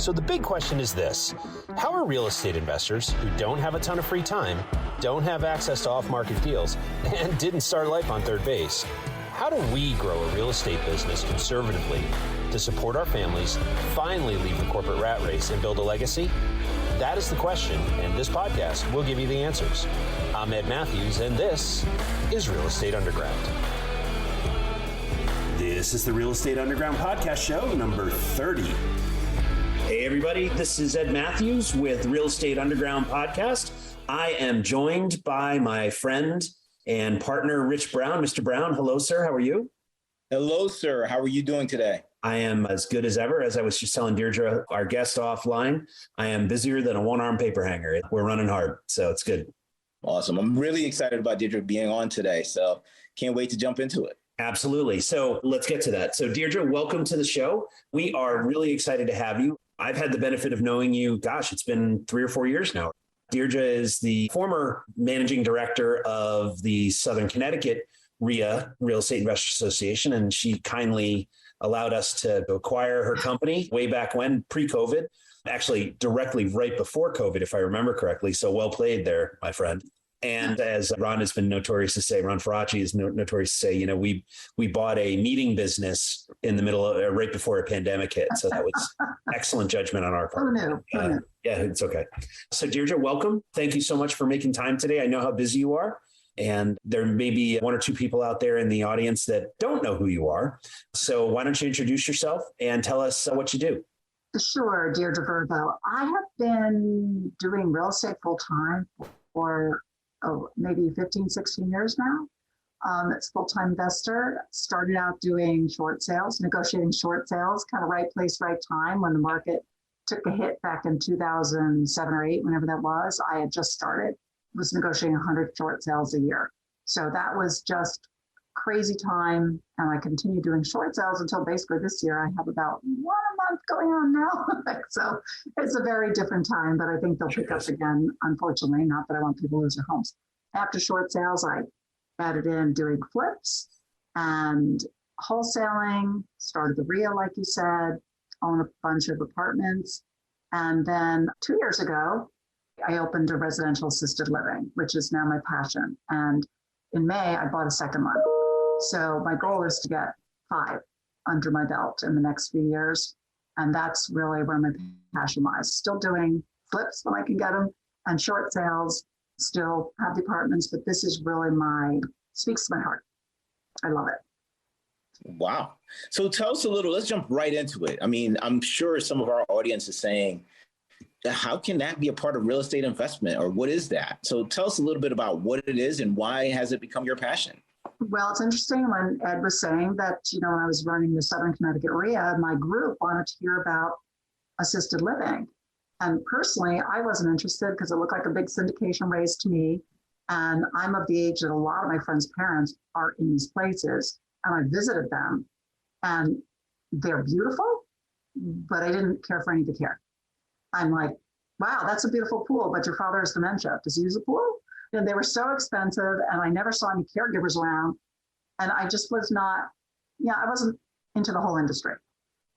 So the big question is this: how are real estate investors who don't have a ton of free time, don't have access to off-market deals, and didn't start life on third base, how do we grow a real estate business conservatively to support our families, finally leave the corporate rat race and build a legacy? That is the question, and this podcast will give you the answers. I'm Ed Matthews, and this is Real Estate Underground. This is the Real Estate Underground podcast show number 30. Hey everybody, this is Ed Matthews with Real Estate Underground podcast. I am joined by my friend and partner, Rich Brown. Mr. Brown, hello, sir. How are you? Hello, sir. How are you doing today? I am as good as ever. As I was just telling Deirdre, our guest offline, I am busier than a one-arm paper hanger. We're running hard, so it's good. Awesome. I'm really excited about Deirdre being on today, so can't wait to jump into it. Absolutely. So let's get to that. So Deirdre, welcome to the show. We are really excited to have you. I've had the benefit of knowing you, it's been 3 or 4 years now. Deirdre is the former managing director of the Southern Connecticut RIA, Real Estate Investors Association, and she kindly allowed us to acquire her company way back when, pre-COVID, actually directly right before COVID, if I remember correctly. So well played there, my friend. And as Ron has been notorious to say, Ron Faraci is notorious to say, we bought a meeting business in the middle of, right before a pandemic hit. So that was excellent judgment on our part. Who knew? Yeah, it's okay. So Deirdre, welcome. Thank you so much for making time today. I know how busy you are. And there may be 1 or 2 people out there in the audience that don't know who you are. So why don't you introduce yourself and tell us what you do? Sure, Deirdre Virvo. I have been doing real estate full time for maybe 15, 16 years now. It's full-time investor. Started out doing short sales, negotiating short sales, kind of right place, right time when the market took a hit back in 2007 or 8, whenever that was. I had just started, was negotiating 100 short sales a year. So that was just crazy time. And I continued doing short sales until basically this year. I have about 1 a month going on now. So it's a very different time, but I think they'll pick up again, unfortunately. Not that I want people to lose their homes. After short sales, I added in doing flips and wholesaling, started the RIA, like you said, own a bunch of apartments. And then 2 years ago, I opened a residential assisted living, which is now my passion. And in May, I bought a second one. So my goal is to get 5 under my belt in the next few years. And that's really where my passion lies. Still doing flips when I can get them and short sales, still have the apartments, but this is really speaks to my heart. I love it. Wow. So tell us a little, let's jump right into it. I mean, I'm sure some of our audience is saying, how can that be a part of real estate investment, or what is that? So tell us a little bit about what it is and why has it become your passion? Well, it's interesting when Ed was saying that, when I was running the Southern Connecticut RIA, my group wanted to hear about assisted living. And personally, I wasn't interested because it looked like a big syndication raise to me. And I'm of the age that a lot of my friends' parents are in these places. And I visited them and they're beautiful, but I didn't care for any of the care. I'm like, wow, that's a beautiful pool, but your father has dementia. Does he use a pool? And they were so expensive and I never saw any caregivers around. And I just was not, I wasn't into the whole industry.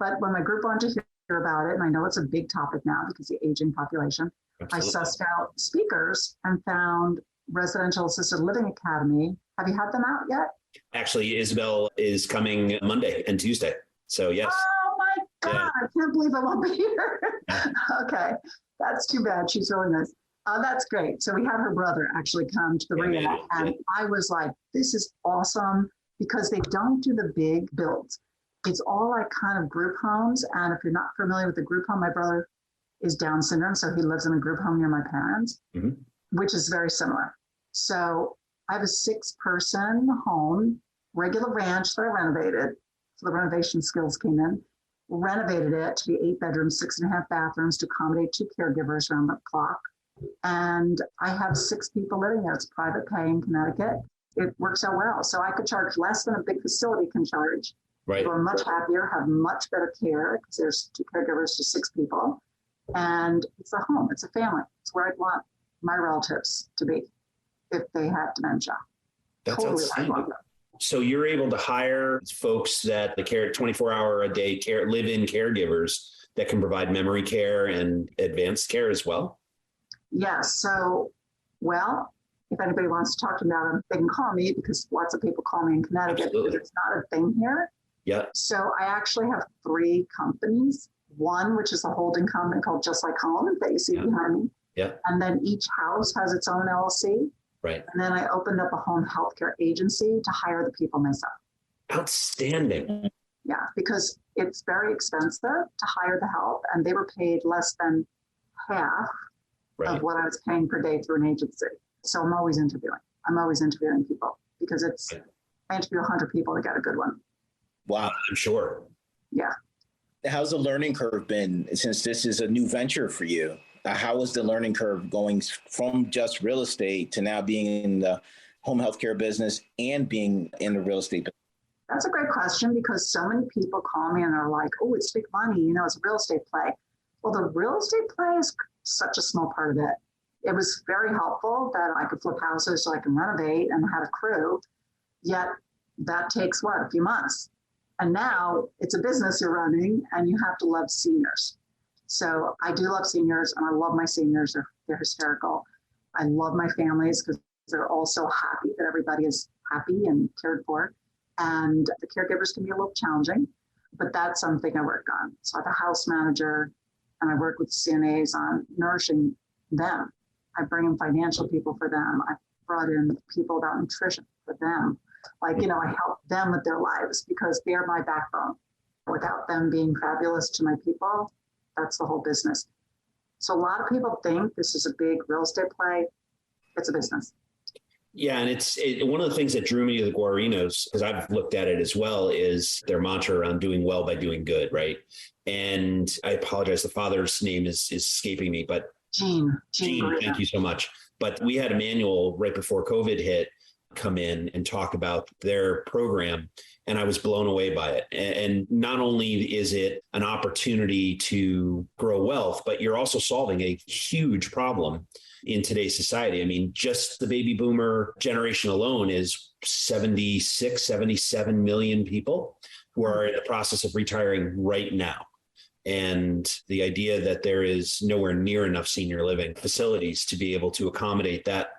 But when my group wanted to hear about it, and I know it's a big topic now because of the aging population, absolutely, I sussed out speakers and found Residential Assisted Living Academy. Have you had them out yet? Actually, Isabel is coming Monday and Tuesday. So yes. Oh my God, yeah. I can't believe I won't be here. Okay, that's too bad. She's really nice. That's great. So we had her brother actually come to the RIA, and I was like, this is awesome because they don't do the big builds. It's all like kind of group homes. And if you're not familiar with the group home, my brother is Down syndrome. So he lives in a group home near my parents, which is very similar. So I have a 6-person home, regular ranch that I renovated. So the renovation skills came in, renovated it to be 8 bedrooms, 6.5 bathrooms to accommodate 2 caregivers around the clock. And I have 6 people living there. It's private pay in Connecticut. It works out well. So I could charge less than a big facility can charge. Right. People are much happier, have much better care because there's 2 caregivers to 6 people. And it's a home. It's a family. It's where I'd want my relatives to be if they have dementia. That's totally outstanding. So you're able to hire folks that the care 24-hour a day care live-in caregivers that can provide memory care and advanced care as well? Yes. So, well, if anybody wants to talk to me about it, they can call me because lots of people call me in Connecticut. Because it's not a thing here. Yeah. So I actually have 3 companies. One, which is a holding company called Just Like Home that you see behind me. Yeah. And then each house has its own LLC. Right. And then I opened up a home healthcare agency to hire the people myself. Outstanding. Yeah, because it's very expensive to hire the help, and they were paid less than half of what I was paying per day through an agency. So I'm always interviewing. I'm always interviewing people because I interview 100 people to get a good one. Wow. I'm sure. Yeah. How's the learning curve been since this is a new venture for you? How was the learning curve going from just real estate to now being in the home healthcare business and being in the real estate business? That's a great question because so many people call me and they're like, oh, it's big money, it's a real estate play. Well, the real estate play is such a small part of it. It was very helpful that I could flip houses so I can renovate and had a crew, yet that takes a few months. And now it's a business you're running and you have to love seniors. So I do love seniors and I love my seniors. They're hysterical. I love my families because they're all so happy that everybody is happy and cared for. And the caregivers can be a little challenging, but that's something I work on. So I have a house manager and I work with CNAs on nourishing them. I bring in financial people for them. I brought in people about nutrition for them. I help them with their lives because they're my backbone. Without them being fabulous to my people, that's the whole business. So a lot of people think this is a big real estate play. It's a business. Yeah. And it's one of the things that drew me to the Guarinos, because I've looked at it as well, is their mantra around doing well by doing good. Right. And I apologize. The father's name is escaping me, but Gene, thank you so much. But we had Emmanuel right before COVID hit come in and talk about their program. And I was blown away by it. And not only is it an opportunity to grow wealth, but you're also solving a huge problem in today's society. I mean, just the baby boomer generation alone is 76, 77 million people who are in the process of retiring right now. And the idea that there is nowhere near enough senior living facilities to be able to accommodate that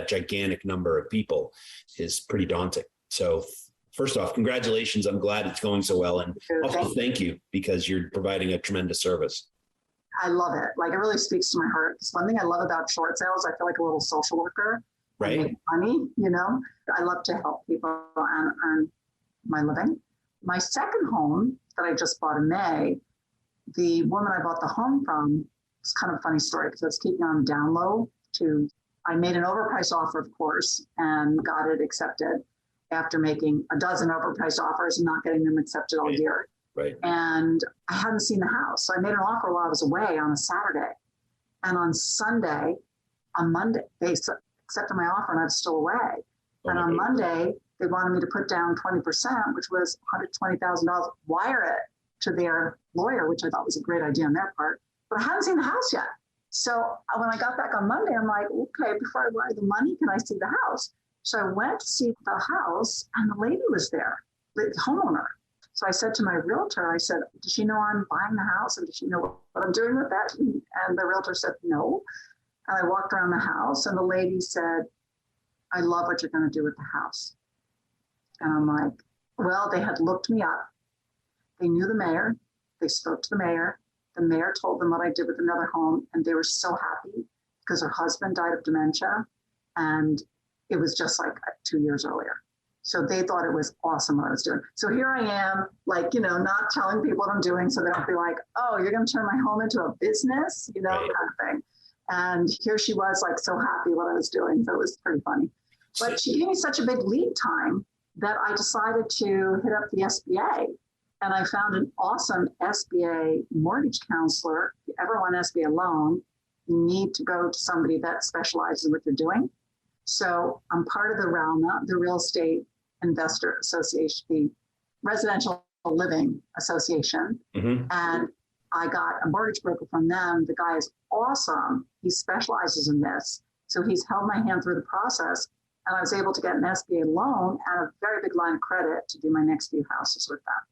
gigantic number of people is pretty daunting. So first off, congratulations. I'm glad it's going so well. And also thank you because you're providing a tremendous service. I love it. It really speaks to my heart. It's one thing I love about short sales. I feel like a little social worker. Right. I make money, I love to help people and earn my living. My second home that I just bought in May, the woman I bought the home from, it's kind of a funny story because it's keeping on down low I made an overpriced offer, of course, and got it accepted after making a dozen overpriced offers and not getting them accepted all year. Right. And I hadn't seen the house. So I made an offer while I was away on a Saturday. And on Monday, they accepted my offer and I was still away. And on Monday, they wanted me to put down 20%, which was $120,000, wire it to their lawyer, which I thought was a great idea on their part. But I hadn't seen the house yet. So when I got back on Monday, I'm like, okay, before I wire the money, can I see the house? So I went to see the house and the lady was there, the homeowner. So I said to my realtor, does she know I'm buying the house? And does she know what I'm doing with that? And the realtor said, no. And I walked around the house and the lady said, I love what you're going to do with the house. And I'm like, well, they had looked me up. They knew the mayor. They spoke to the mayor. The mayor told them what I did with another home. And they were so happy because her husband died of dementia. And it was just 2 years earlier. So they thought it was awesome what I was doing. So here I am, not telling people what I'm doing so they don't be like, oh, you're going to turn my home into a business, right. Kind of thing. And here she was so happy what I was doing. So it was pretty funny. But she gave me such a big lead time that I decided to hit up the SBA. And I found an awesome SBA mortgage counselor. If you ever want an SBA loan, you need to go to somebody that specializes in what you're doing. So I'm part of the RALNA, the Real Estate Investor Association, the Residential Living Association. Mm-hmm. And I got a mortgage broker from them. The guy is awesome. He specializes in this. So he's held my hand through the process. And I was able to get an SBA loan and a very big line of credit to do my next few houses with that.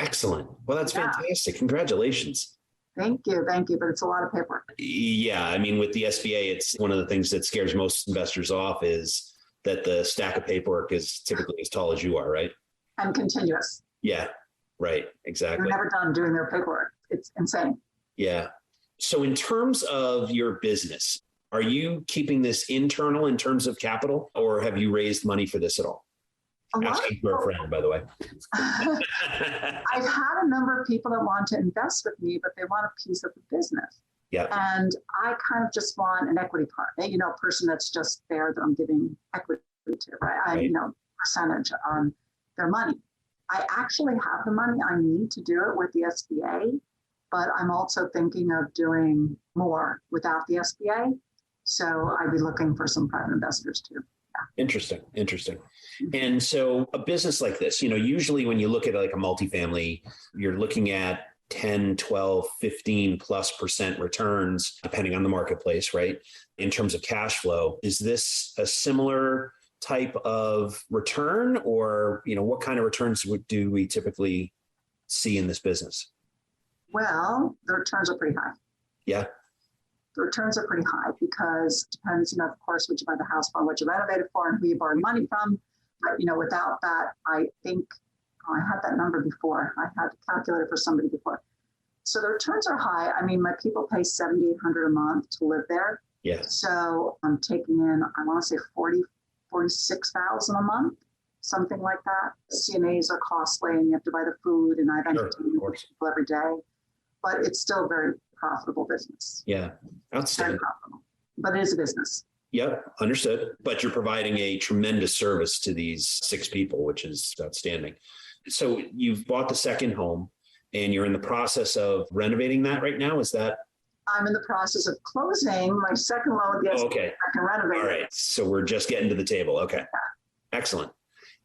Excellent. Well, that's fantastic. Congratulations. Thank you. But it's a lot of paperwork. Yeah. I mean, with the SBA, it's one of the things that scares most investors off is that the stack of paperwork is typically as tall as you are, right? And continuous. Yeah. Right. Exactly. They're never done doing their paperwork. It's insane. Yeah. So in terms of your business, are you keeping this internal in terms of capital, or have you raised money for this at all? Asking for a friend, by the way. I've had a number of people that want to invest with me, but they want a piece of the business. Yeah. And I kind of just want an equity partner, a person that's just there that I'm giving equity to, right? Percentage on their money. I actually have the money I need to do it with the SBA, but I'm also thinking of doing more without the SBA. So I'd be looking for some private investors too. Yeah. Interesting. And so a business like this, usually when you look at like a multifamily, you're looking at 10, 12, 15+% returns, depending on the marketplace, right? In terms of cash flow. Is this a similar type of return, or, what kind of returns do we typically see in this business? Well, the returns are pretty high. Yeah. The returns are pretty high because it depends, of course, what you buy the house for, what you renovate it for, and who you borrow money from. But, without that, I think I had that number before. I had to calculate it for somebody before. So the returns are high. I mean, my people pay $7,800 a month to live there. Yeah. So I'm taking in, I want to say $46,000 a month, something like that. CNAs are costly, and you have to buy the food, and I've entertained people every day. But it's still a very profitable business. Yeah. Outstanding. But it is a business. Yep. Understood. But you're providing a tremendous service to these 6 people, which is outstanding. So you've bought the second home and you're in the process of renovating that right now. Is that? I'm in the process of closing my second loan with the SBA. Okay. I can renovate. All right. So we're just getting to the table. Okay. Yeah. Excellent.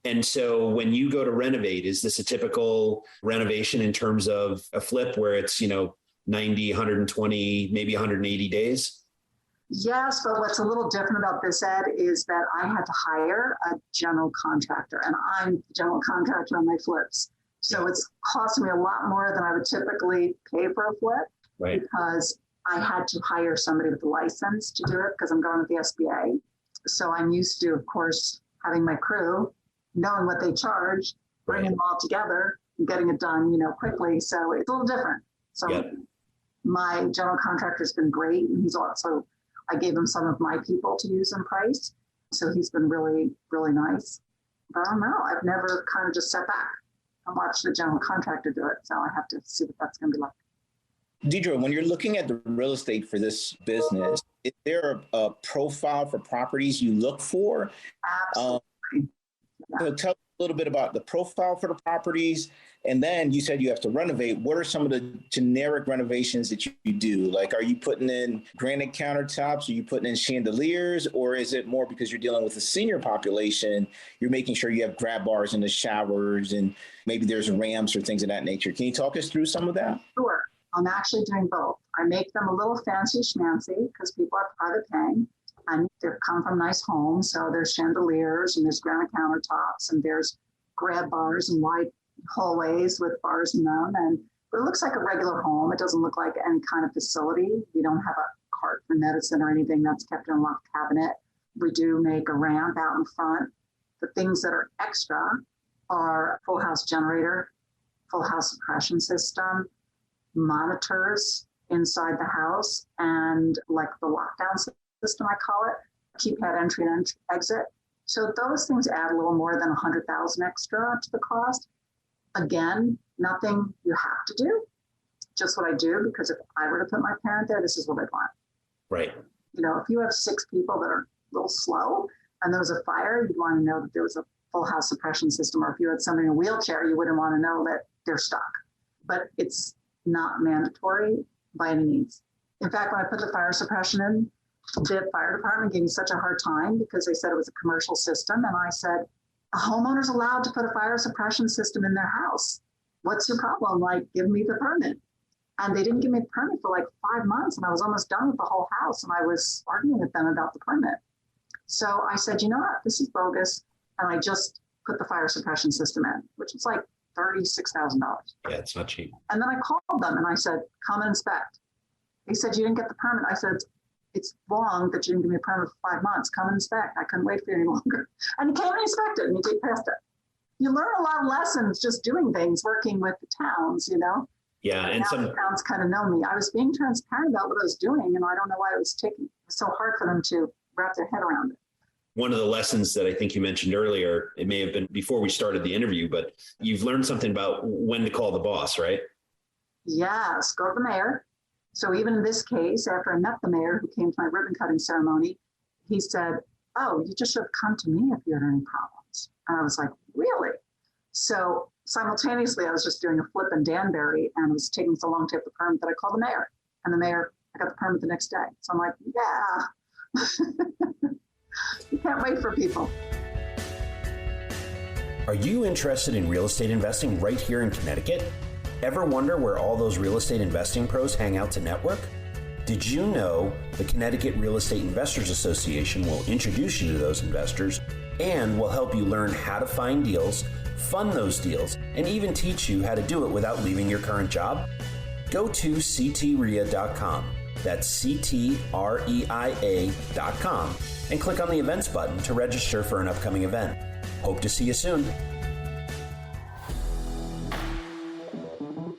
And so when you go to renovate, is this a typical renovation in terms of a flip where it's, 90, 120, maybe 180 days? Yes, but what's a little different about this, Ed, is that I had to hire a general contractor, and I'm the general contractor on my flips. So it's costing me a lot more than I would typically pay for a flip, right? Because I had to hire somebody with a license to do it because I'm going with the SBA. So I'm used to, of course, having my crew, knowing what they charge, bringing them all together, and getting it done, quickly. So it's a little different. So my general contractor has been great, and he's also, I gave him some of my people to use in price. So he's been really, really nice. But I don't know. I've never kind of just sat back and watched the general contractor do it. So I have to see what that's going to be like. Deirdre, when you're looking at the real estate for this business, is there a profile for properties you look for? Absolutely. So tell us a little bit about the profile for the properties. And then you said you have to renovate. What are some of the generic renovations that you do? Like, are you putting in granite countertops? Are you putting in chandeliers? Or is it more because you're dealing with a senior population, you're making sure you have grab bars in the showers and maybe there's ramps or things of that nature? Can you talk us through some of that? Sure. I'm actually doing both. I make them a little fancy schmancy because people are private paying and they come from nice homes. So there's chandeliers and there's granite countertops and there's grab bars and wide hallways with bars in them. But it looks like a regular home. It doesn't look like any kind of facility. We don't have a cart for medicine or anything that's kept in a locked cabinet. We do make a ramp out in front. The things that are extra are full house generator, full house suppression system, monitors inside the house, and like the lockdown system, I call it, keypad entry and exit. So those things add a little more than $100,000 extra to the cost. Again, nothing you have to do, just what I do, because if I were to put my parent there, this is what I'd want. Right. If you have 6 people that are a little slow and there was a fire, you'd want to know that there was a full house suppression system, or if you had somebody in a wheelchair, you wouldn't want to know that they're stuck. But it's not mandatory by any means. In fact, when I put the fire suppression in, the fire department gave me such a hard time because they said it was a commercial system. And I said, a homeowner's allowed to put a fire suppression system in their house. What's your problem? Like, give me the permit. And they didn't give me the permit for like 5 months. And I was almost done with the whole house. And I was arguing with them about the permit. So I said, you know what, this is bogus. And I just put the fire suppression system in, which was like $36,000. Yeah, it's not cheap. And then I called them and I said, come and inspect. They said, you didn't get the permit. I said, it's wrong that you didn't give me a permit for 5 months. Come and inspect. I couldn't wait for you any longer. And he came and inspected and he did pass it. You learn a lot of lessons just doing things, working with the towns, you know? Yeah. And some the towns kind of know me. I was being transparent about what I was doing, and I don't know why it was so hard for them to wrap their head around it. one of the lessons that I think you mentioned earlier, it may have been before we started the interview, but you've learned something about when to call the boss, right? Yes, go to the mayor. So even in this case, after I met the mayor who came to my ribbon cutting ceremony, he said, oh, you just should have come to me if you had any problems. And I was like, really? So simultaneously, I was just doing a flip in Danbury and it was taking so long to get the permit that I called the mayor. And the mayor, I got the permit the next day. So I'm like, yeah. You can't wait for people. Are you interested in real estate investing right here in Connecticut? Ever wonder where all those real estate investing pros hang out to network? Did you know the Connecticut Real Estate Investors Association will introduce you to those investors and will help you learn how to find deals, fund those deals, and even teach you how to do it without leaving your current job? Go to ctrea.com. That's ctreia.com and click on the events button to register for an upcoming event. Hope to see you soon.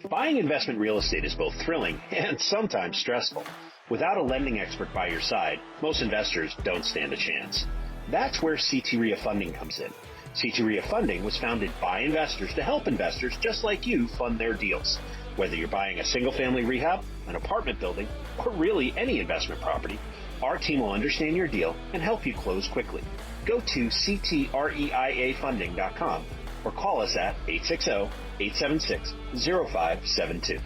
Buying investment real estate is both thrilling and sometimes stressful. Without a lending expert by your side, most investors don't stand a chance. That's where CTREA Funding comes in. CTREA Funding was founded by investors to help investors just like you fund their deals. Whether you're buying a single-family rehab, an apartment building, or really any investment property, our team will understand your deal and help you close quickly. Go to ctreiafunding.com or call us at 860-876-0572.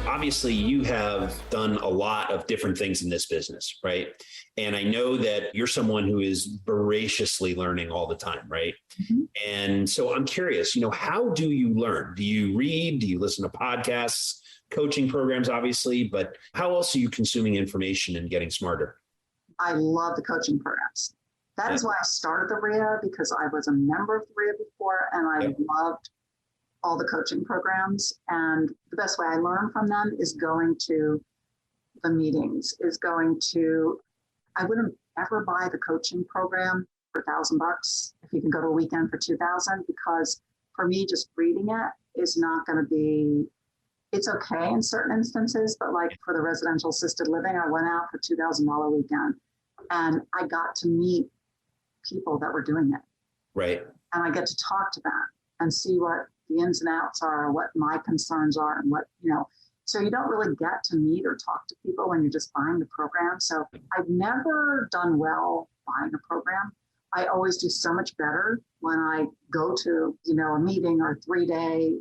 Obviously, you have done a lot of different things in this business, right? And I know that you're someone who is voraciously learning all the time, right? Mm-hmm. And so I'm curious, how do you learn? Do you read? Do you listen to podcasts, coaching programs, obviously, but how else are you consuming information and getting smarter? I love the coaching programs. That is why I started the REIA, because I was a member of the REIA before and I loved all the coaching programs. And the best way I learn from them is going to the meetings, I wouldn't ever buy the coaching program for $1,000 if you can go to a weekend for $2,000, because for me, just reading it is not going to be, it's okay in certain instances, but like for the residential assisted living, I went out for $2,000 weekend and I got to meet people that were doing it. Right. And I get to talk to them and see what the ins and outs are, what my concerns are, and what, so you don't really get to meet or talk to people when you're just buying the program. So I've never done well buying a program. I always do so much better when I go to, a meeting or a 3-day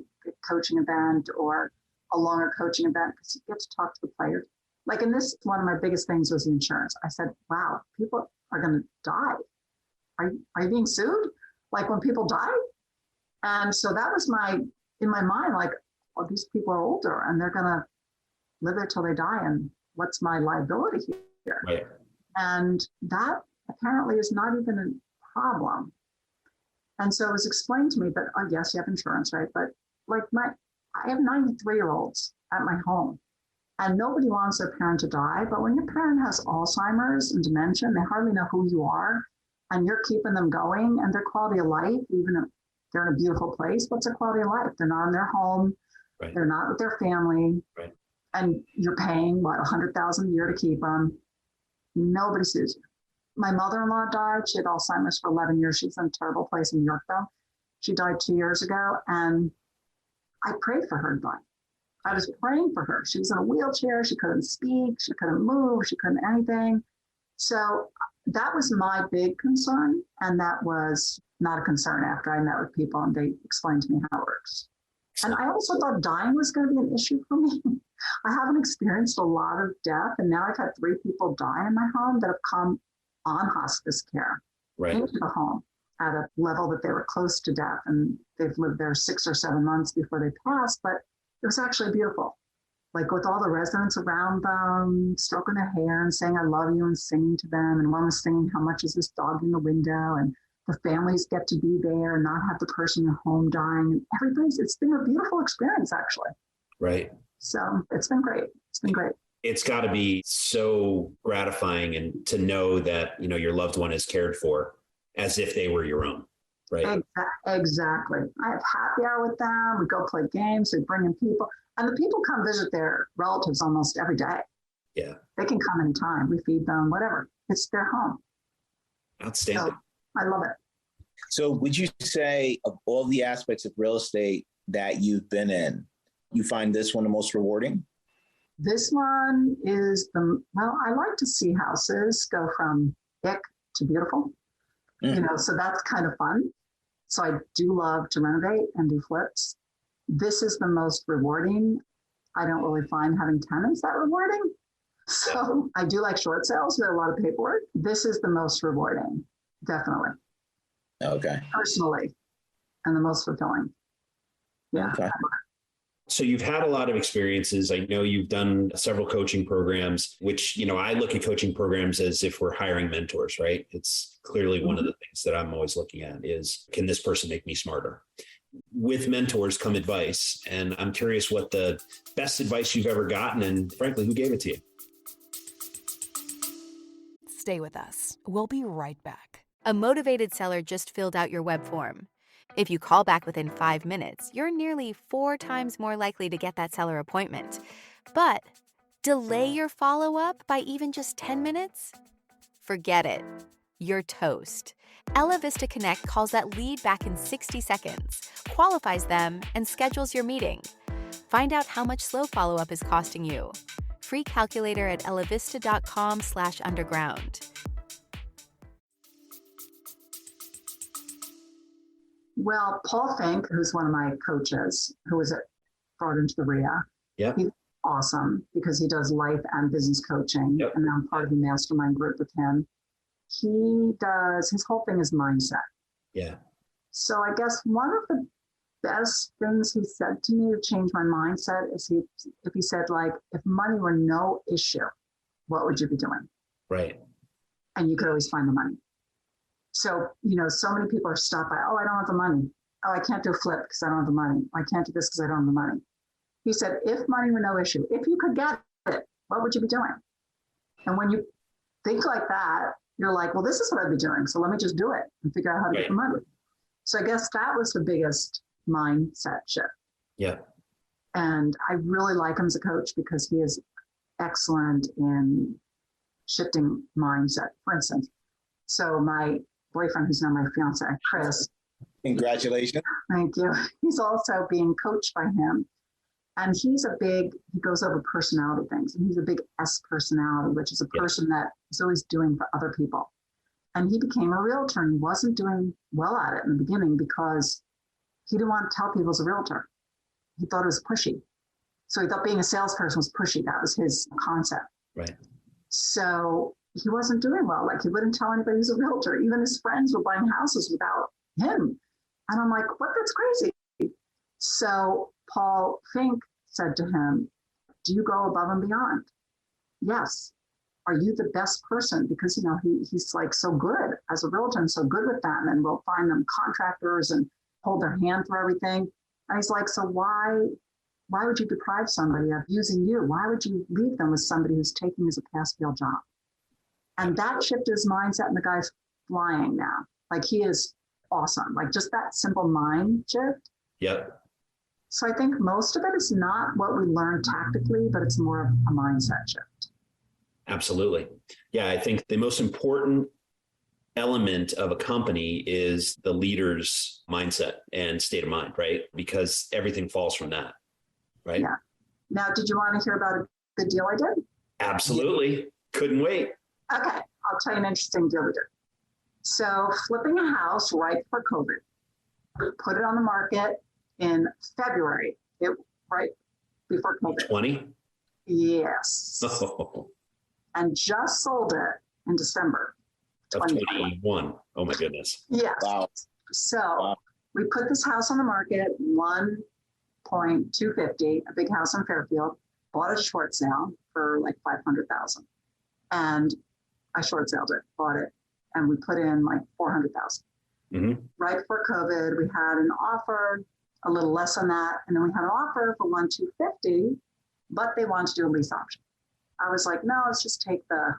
coaching event or a longer coaching event, because you get to talk to the players. Like in this, one of my biggest things was the insurance. I said, wow, people are going to die. Are you being sued? Like when people die? And so that was in my mind, like, well, these people are older and they're going to live there till they die. And what's my liability here? Right. And that apparently is not even a problem. And so it was explained to me that, oh, yes, you have insurance, right? But like I have 93-year-olds at my home and nobody wants their parent to die. But when your parent has Alzheimer's and dementia, and they hardly know who you are, and you're keeping them going and their quality of life, even if they're in a beautiful place, what's their quality of life? They're not in their home. Right. They're not with their family. Right. And you're paying, $100,000 a year to keep them. Nobody sues you. My mother-in-law died. She had Alzheimer's for 11 years. She's in a terrible place in New York, though. She died 2 years ago, and I prayed for her to die. I was praying for her. She was in a wheelchair. She couldn't speak. She couldn't move. She couldn't anything. So that was my big concern, and that was not a concern after I met with people and they explained to me how it works. And I also thought dying was going to be an issue for me. I haven't experienced a lot of death, and now I've had 3 people die in my home that have come on hospice care into the home at a level that they were close to death, and they've lived there 6 or 7 months before they passed, but it was actually beautiful. like with all the residents around them, stroking their hair and saying, I love you and singing to them. And one was singing, how much is this dog in the window? And the families get to be there and not have the person at home dying. And it's been a beautiful experience, actually. Right. So it's been great. It's been great. It's got to be so gratifying and to know that, your loved one is cared for as if they were your own. Right. Exactly. I have happy hour with them. We go play games. We bring in people. And the people come visit their relatives almost every day. Yeah. They can come anytime. We feed them, whatever. It's their home. Outstanding. So I love it. So would you say of all the aspects of real estate that you've been in, you find this one the most rewarding? This one is I like to see houses go from ick to beautiful, so that's kind of fun. So I do love to renovate and do flips. This is the most rewarding. I don't really find having tenants that rewarding. So I do like short sales. There are a lot of paperwork. This is the most rewarding, definitely. Okay. Personally, and the most fulfilling. Yeah. Okay. So you've had a lot of experiences. I know you've done several coaching programs, which, I look at coaching programs as if we're hiring mentors, right? It's clearly one of the things that I'm always looking at is, can this person make me smarter? With mentors come advice. And I'm curious what the best advice you've ever gotten and frankly, who gave it to you? Stay with us. We'll be right back. A motivated seller just filled out your web form. If you call back within 5 minutes, you're nearly 4 times more likely to get that seller appointment. But delay your follow-up by even just 10 minutes? Forget it. You're toast. Elevista Connect calls that lead back in 60 seconds, qualifies them, and schedules your meeting. Find out how much slow follow-up is costing you. Free calculator at elevista.com/underground. Well, Paul Fink, who's one of my coaches, who was brought into the RIA, he's awesome because he does life and business coaching. Yep. And I'm part of the mastermind group with him. His whole thing is mindset. Yeah. So I guess one of the best things he said to me to change my mindset is if he said, like, if money were no issue, what would you be doing? Right. And you could always find the money. So, so many people are stopped by, oh, I don't have the money. Oh, I can't do a flip because I don't have the money. I can't do this because I don't have the money. He said, if money were no issue, if you could get it, what would you be doing? And when you think like that, you're like, well, this is what I'd be doing. So let me just do it and figure out how to get the money. So I guess that was the biggest mindset shift. Yeah. And I really like him as a coach because he is excellent in shifting mindset. For instance, so my boyfriend, who's now my fiance, Chris. Congratulations. Thank you. He's also being coached by him. And he goes over personality things. And he's a big S personality, which is a person that is always doing for other people. And he became a realtor and he wasn't doing well at it in the beginning because he didn't want to tell people he was a realtor. He thought it was pushy. So he thought being a salesperson was pushy. That was his concept. Right. So he wasn't doing well. Like, he wouldn't tell anybody he was a realtor. Even his friends were buying houses without him. And I'm like, what? That's crazy. So Paul Fink said to him, do you go above and beyond? Yes. Are you the best person? Because, he's like so good as a realtor and so good with them. And we'll find them contractors and hold their hand for everything. And he's like, so why would you deprive somebody of using you? Why would you leave them with somebody who's taking as a pass-fail job? And that shifted his mindset, and the guy's flying now. Like, he is awesome. Like, just that simple mind shift. Yep. So I think most of it is not what we learn tactically, but it's more of a mindset shift. Absolutely. Yeah, I think the most important element of a company is the leader's mindset and state of mind, right? Because everything falls from that, right? Yeah. Now, did you want to hear about a good deal I did? Absolutely. Couldn't wait. Okay. I'll tell you an interesting deal we did. So, flipping a house right before COVID, put it on the market in February, right before COVID. 20? Yes. Oh. And just sold it in December. Of 21. Oh my goodness. Yes. Wow. So we put this house on the market, 1.250, a big house in Fairfield. bought a short sale for like 500,000. And I short saled it, bought it, and we put in like 400,000. Right before COVID, we had an offer a little less than that. And then we had an offer for 1,250, but they wanted to do a lease option. I was like, no, let's just take the,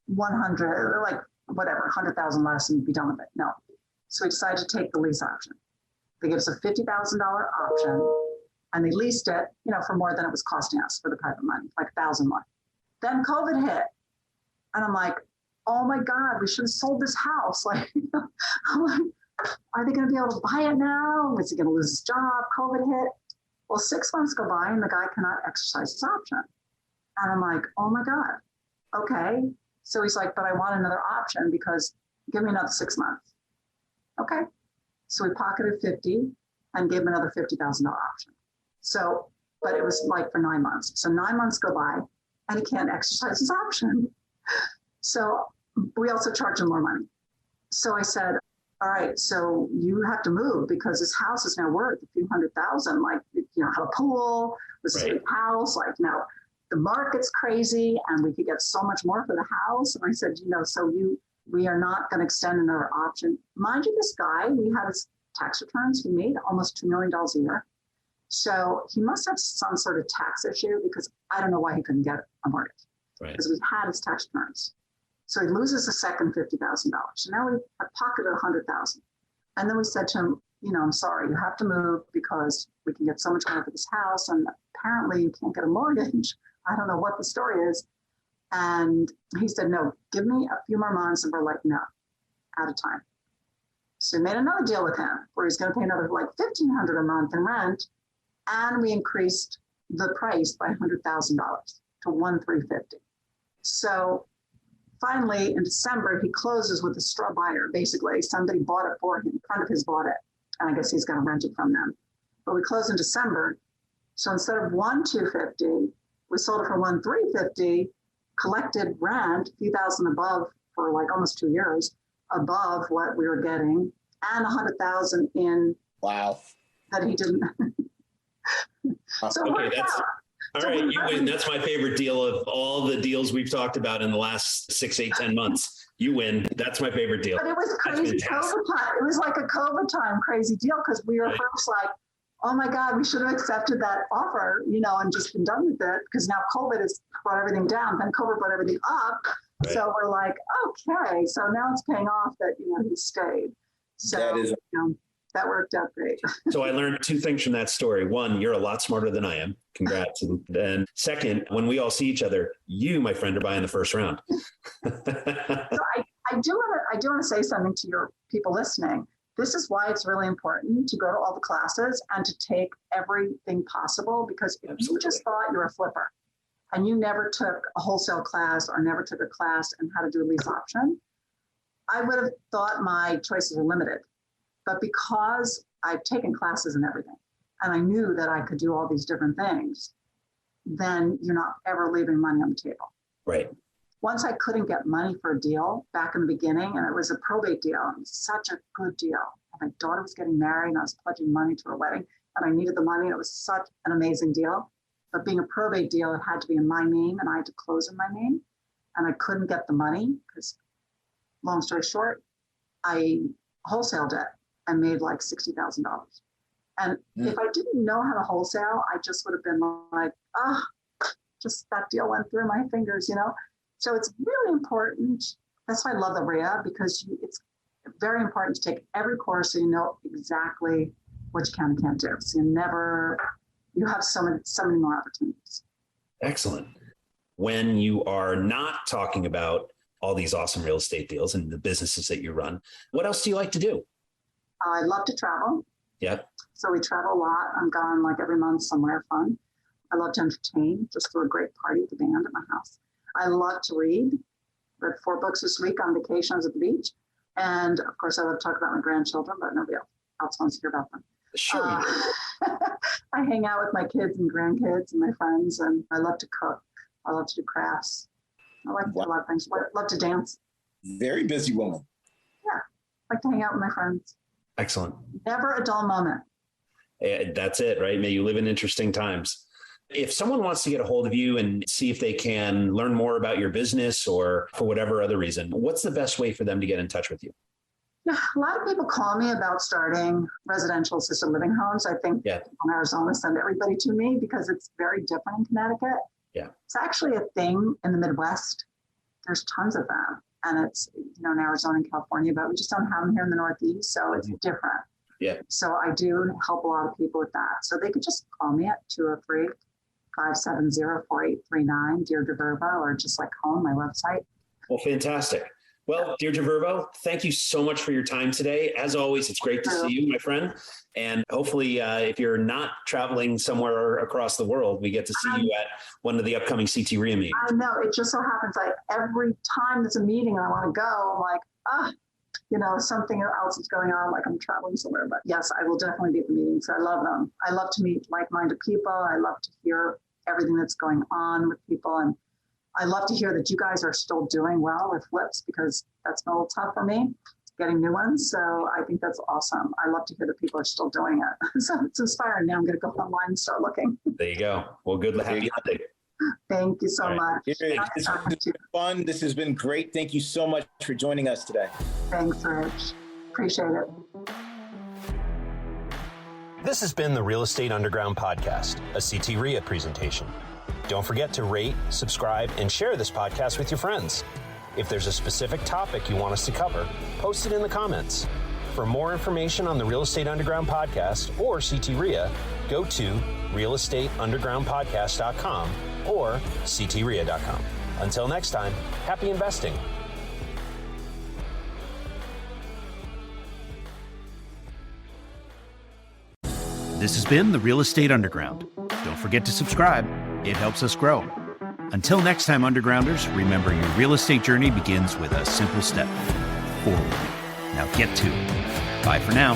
100, like whatever, 100,000 less and be done with it. No. So we decided to take the lease option. They gave us a $50,000 option and they leased it, for more than it was costing us for the private money, like 1,000 more. Then COVID hit and I'm like, oh my God, we should have sold this house. Like, I'm like, are they going to be able to buy it now? Is he going to lose his job? COVID hit. Well, 6 months go by and the guy cannot exercise his option. And I'm like, oh my God. Okay. So he's like, but I want another option because give me another 6 months. Okay. So we pocketed 50 and gave him another $50,000 option. So, but it was like for 9 months. So 9 months go by and he can't exercise his option. So we also charge him more money. So I said, all right, so you have to move because this house is now worth a few $100,000. Like, have a pool, this is a house, like now the market's crazy and we could get so much more for the house. And I said, we are not going to extend another option. Mind you, this guy, we had his tax returns. He made almost $2 million a year. So he must have some sort of tax issue because I don't know why he couldn't get a mortgage. Right. Because we had his tax returns. So he loses a second $50,000. So now we have pocketed $100,000. And then we said to him, I'm sorry, you have to move because we can get so much more for this house. And apparently you can't get a mortgage. I don't know what the story is. And he said, no, give me a few more months. And we're like, no, out of time. So we made another deal with him where he's going to pay another like $1,500 a month in rent. And we increased the price by $100,000 to $1,350. So finally, in December, he closes with a straw buyer. Basically, somebody bought it for him. A friend of his bought it. And I guess he's going to rent it from them. But we closed in December. So instead of $1,250, we sold it for $1,350, collected rent, a few thousand above for like almost 2 years, above what we were getting, and $100,000 in. Wow. That he didn't. So okay, all right, you win. That's my favorite deal of all the deals we've talked about in the last 6, 8, 10 months. You win. That's my favorite deal. But it was crazy COVID time. It was like a COVID time crazy deal because we were first like, oh my God, we should have accepted that offer, and just been done with it because now COVID has brought everything down. Then COVID brought everything up. Right. So we're like, okay, so now it's paying off that, he stayed. So that is, that worked out great. So I learned 2 things from that story. One, you're a lot smarter than I am. Congrats. And second, when we all see each other, you, my friend, are buying the first round. So I do want to say something to your people listening. This is why it's really important to go to all the classes and to take everything possible, because if you just thought you were a flipper and you never took a wholesale class or never took a class on how to do a lease option, I would have thought my choices were limited. But because I've taken classes and everything, and I knew that I could do all these different things, then you're not ever leaving money on the table. Right. Once I couldn't get money for a deal back in the beginning, and it was a probate deal, and it was such a good deal. And my daughter was getting married, and I was pledging money to her wedding, and I needed the money. It was such an amazing deal. But being a probate deal, it had to be in my name, and I had to close in my name, and I couldn't get the money because, long story short, I wholesaled it and made like $60,000. And if I didn't know how to wholesale, I just would have been like, just that deal went through my fingers, So it's really important. That's why I love the RIA, because it's very important to take every course so you know exactly what you can and can't do. So you have so many more opportunities. Excellent. When you are not talking about all these awesome real estate deals and the businesses that you run, what else do you like to do? I love to travel. Yep. So we travel a lot. I'm gone like every month somewhere fun. I love to entertain, just throw a great party with the band at my house. I love to read. Read 4 books this week on vacations at the beach. And of course, I love to talk about my grandchildren, but nobody else wants to hear about them. Sure. I hang out with my kids and grandkids and my friends, and I love to cook. I love to do crafts. I like to do a lot of things. I love to dance. Very busy woman. Yeah. I like to hang out with my friends. Excellent. Never a dull moment. That's it, right? May you live in interesting times. If someone wants to get a hold of you and see if they can learn more about your business or for whatever other reason, what's the best way for them to get in touch with you? Yeah, a lot of people call me about starting residential assisted living homes. I think Yeah. in Arizona send everybody to me because it's very different in Connecticut. Yeah. It's actually a thing in the Midwest. There's tons of them. And it's, in Arizona and California, but we just don't have them here in the Northeast. So it's different. Yeah. So I do help a lot of people with that. So they could just call me at 203-570-4839, Deirdre Virvo, or just call on my website. Well, fantastic. Well, Deirdre Virvo, thank you so much for your time today. As always, it's great to see you, my friend. And hopefully, if you're not traveling somewhere across the world, we get to see you at one of the upcoming CT RIA meetings. I know. It just so happens every time there's a meeting and I want to go, I'm something else is going on, I'm traveling somewhere. But yes, I will definitely be at the meetings. I love them. I love to meet like-minded people. I love to hear everything that's going on with people. And I love to hear that you guys are still doing well with flips because that's been a little tough for me, getting new ones. So I think that's awesome. I love to hear that people are still doing it. So it's inspiring. Now I'm going to go online and start looking. There you go. Well, good luck. Thank you so much. This has been fun. This has been great. Thank you so much for joining us today. Thanks, Rich. Appreciate it. This has been the Real Estate Underground Podcast, a CT RIA presentation. Don't forget to rate, subscribe, and share this podcast with your friends. If there's a specific topic you want us to cover, post it in the comments. For more information on the Real Estate Underground Podcast or CT RIA, go to realestateundergroundpodcast.com or ctria.com. Until next time, happy investing. This has been the Real Estate Underground. Don't forget to subscribe. It helps us grow. Until next time, Undergrounders, remember your real estate journey begins with a simple step forward. Now get to it. Bye for now.